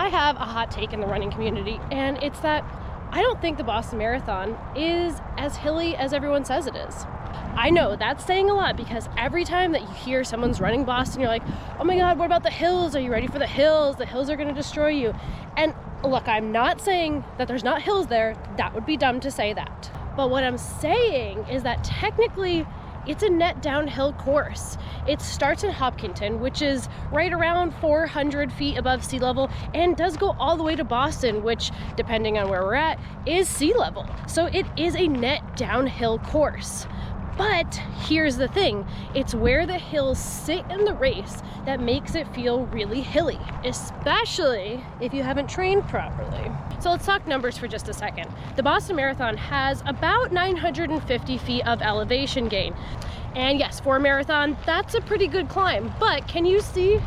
I have a hot take in the running community, and it's that I don't think the Boston Marathon is as hilly as everyone says it is. I know that's saying a lot, because every time that you hear someone's running Boston, you're like, oh my God, what about the hills? Are you ready for the hills? The hills are going to destroy you. And look, I'm not saying that there's not hills there. That would be dumb to say that. But what I'm saying is that technically it's a net downhill course. It starts in Hopkinton, which is right around 400 feet above sea level, and does go all the way to Boston, which, depending on where we're at, is sea level. So it is a net downhill course. But here's the thing, it's where the hills sit in the race that makes it feel really hilly, especially if you haven't trained properly. So let's talk numbers for just a second. The Boston Marathon has about 950 feet of elevation gain. And yes, for a marathon, that's a pretty good climb. But can you see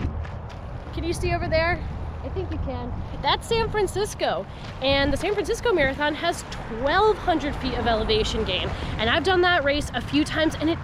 over there? I think you can. That's San Francisco, and the San Francisco Marathon has 1,200 feet of elevation gain, and I've done that race a few times, and it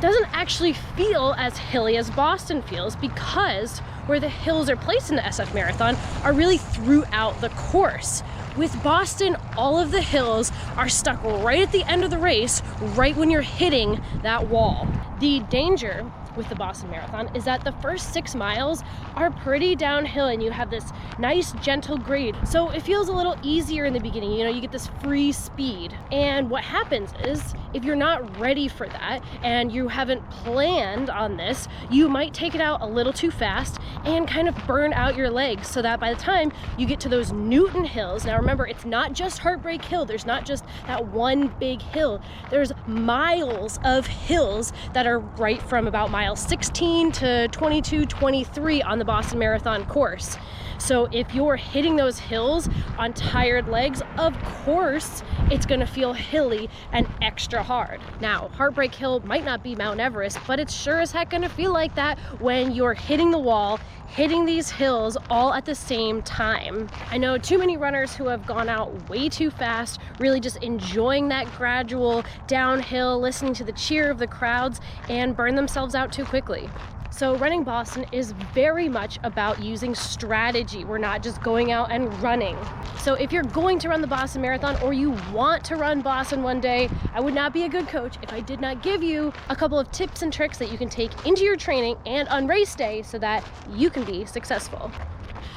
doesn't actually feel as hilly as Boston feels, because where the hills are placed in the SF Marathon are really throughout the course. With Boston, all of the hills are stuck right at the end of the race, right when you're hitting that wall. The danger with the Boston Marathon is that the first 6 miles are pretty downhill, and you have this nice gentle grade, so it feels a little easier in the beginning. You know, you get this free speed, and what happens is if you're not ready for that and you haven't planned on this, you might take it out a little too fast and kind of burn out your legs, so that by the time you get to those Newton hills, now remember, it's not just Heartbreak Hill, there's not just that one big hill, there's miles of hills that are right from about mile 16 to 22, 23 on the Boston Marathon course. So if you're hitting those hills on tired legs, of course it's gonna feel hilly and extra hard. Now, Heartbreak Hill might not be Mount Everest, but it's sure as heck gonna feel like that when you're hitting the wall, hitting these hills all at the same time. I know too many runners who have gone out way too fast, really just enjoying that gradual downhill, listening to the cheer of the crowds, and burn themselves out too quickly. So running Boston is very much about using strategy. We're not just going out and running. So if you're going to run the Boston Marathon, or you want to run Boston one day, I would not be a good coach if I did not give you a couple of tips and tricks that you can take into your training and on race day so that you can be successful.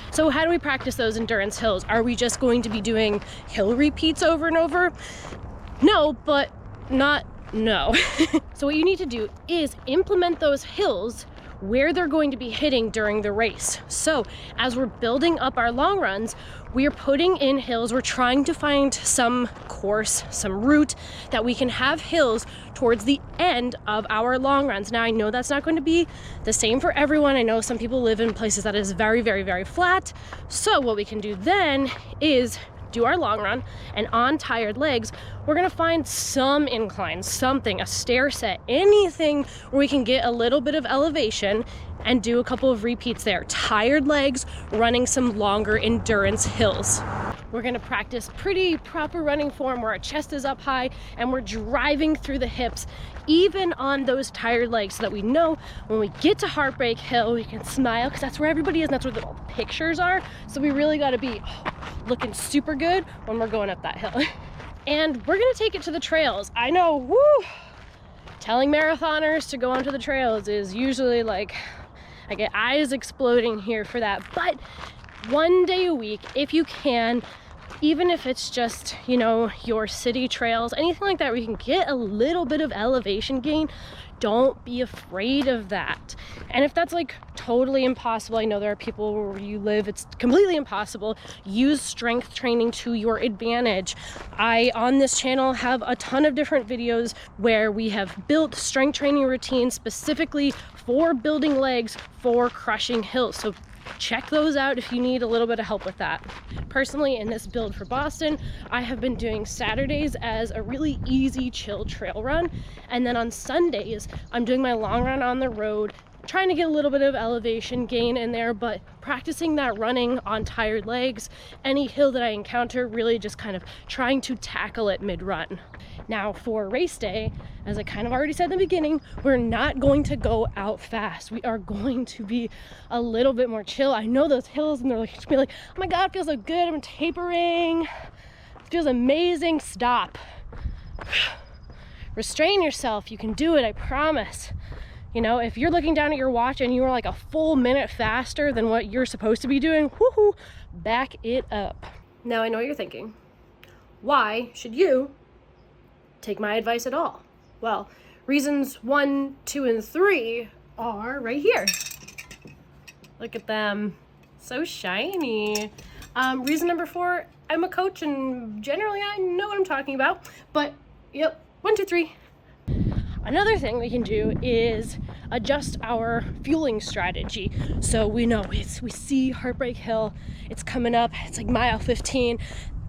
So how do we practice those endurance hills? Are we just going to be doing hill repeats over and over? No, but not no. So what you need to do is implement those hills where they're going to be hitting during the race. So as we're building up our long runs, we're putting in hills. We're trying to find some course, some route that we can have hills towards the end of our long runs. Now, I know that's not going to be the same for everyone. I know some people live in places that is very, very, very flat. So what we can do then is do our long run, and on tired legs, we're gonna find some incline, something, a stair set, anything where we can get a little bit of elevation and do a couple of repeats there. Tired legs, running some longer endurance hills. We're gonna practice pretty proper running form where our chest is up high and we're driving through the hips, even on those tired legs, so that we know when we get to Heartbreak Hill, we can smile, because that's where everybody is and that's where the pictures are. So we really gotta be looking super good when we're going up that hill. And we're gonna take it to the trails. I know, woo, telling marathoners to go onto the trails is usually like, I get eyes exploding here for that. But one day a week, if you can, even if it's just, you know, your city trails, anything like that where you can get a little bit of elevation gain, don't be afraid of that. And if that's like totally impossible, I know there are people where you live, it's completely impossible, use strength training to your advantage. I, on this channel, have a ton of different videos where we have built strength training routines specifically for building legs for crushing hills. So check those out if you need a little bit of help with that. Personally, in this build for Boston, I have been doing Saturdays as a really easy, chill trail run. And then on Sundays, I'm doing my long run on the road trying to get a little bit of elevation gain in there, but practicing that running on tired legs. Any hill that I encounter, really just kind of trying to tackle it mid-run. Now for race day, as I kind of already said in the beginning, we're not going to go out fast. We are going to be a little bit more chill. I know those hills and they're like, oh my God, it feels so good. I'm tapering. It feels amazing. Stop. Restrain yourself. You can do it, I promise. You know, if you're looking down at your watch and you are like a full minute faster than what you're supposed to be doing, woohoo, back it up. Now I know what you're thinking. Why should you take my advice at all? Well, reasons 1, 2, and 3 are right here. Look at them. So shiny. Reason number 4, I'm a coach and generally I know what I'm talking about. But, yep, 1, 2, 3. Another thing we can do is adjust our fueling strategy. So we know we see Heartbreak Hill, it's coming up, it's like mile 15.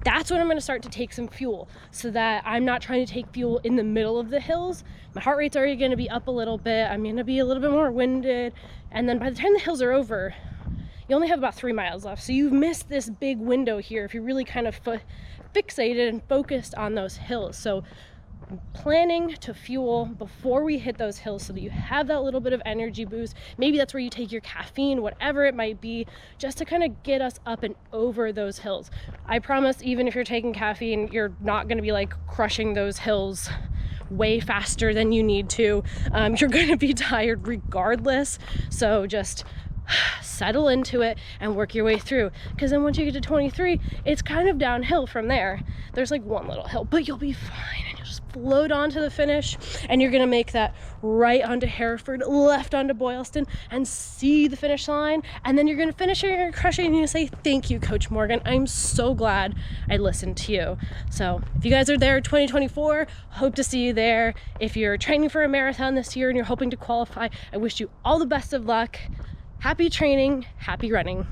That's when I'm gonna start to take some fuel so that I'm not trying to take fuel in the middle of the hills. My heart rate's already gonna be up a little bit. I'm gonna be a little bit more winded. And then by the time the hills are over, you only have about 3 miles left. So you've missed this big window here if you're really kind of fixated and focused on those hills. So planning to fuel before we hit those hills so that you have that little bit of energy boost. Maybe that's where you take your caffeine, whatever it might be, just to kind of get us up and over those hills. I promise, even if you're taking caffeine, you're not going to be like crushing those hills way faster than you need to. You're going to be tired regardless. So just settle into it and work your way through, because then once you get to 23, it's kind of downhill from there. There's like one little hill, but you'll be fine and you'll just float on to the finish, and you're gonna make that right onto Hereford, left onto Boylston, and see the finish line, and then you're gonna finish it, you're gonna crush it, and you're gonna say, thank you, Coach Morgan, I'm so glad I listened to you. So if you guys are there 2024, hope to see you there. If you're training for a marathon this year and you're hoping to qualify, I wish you all the best of luck. Happy training, happy running.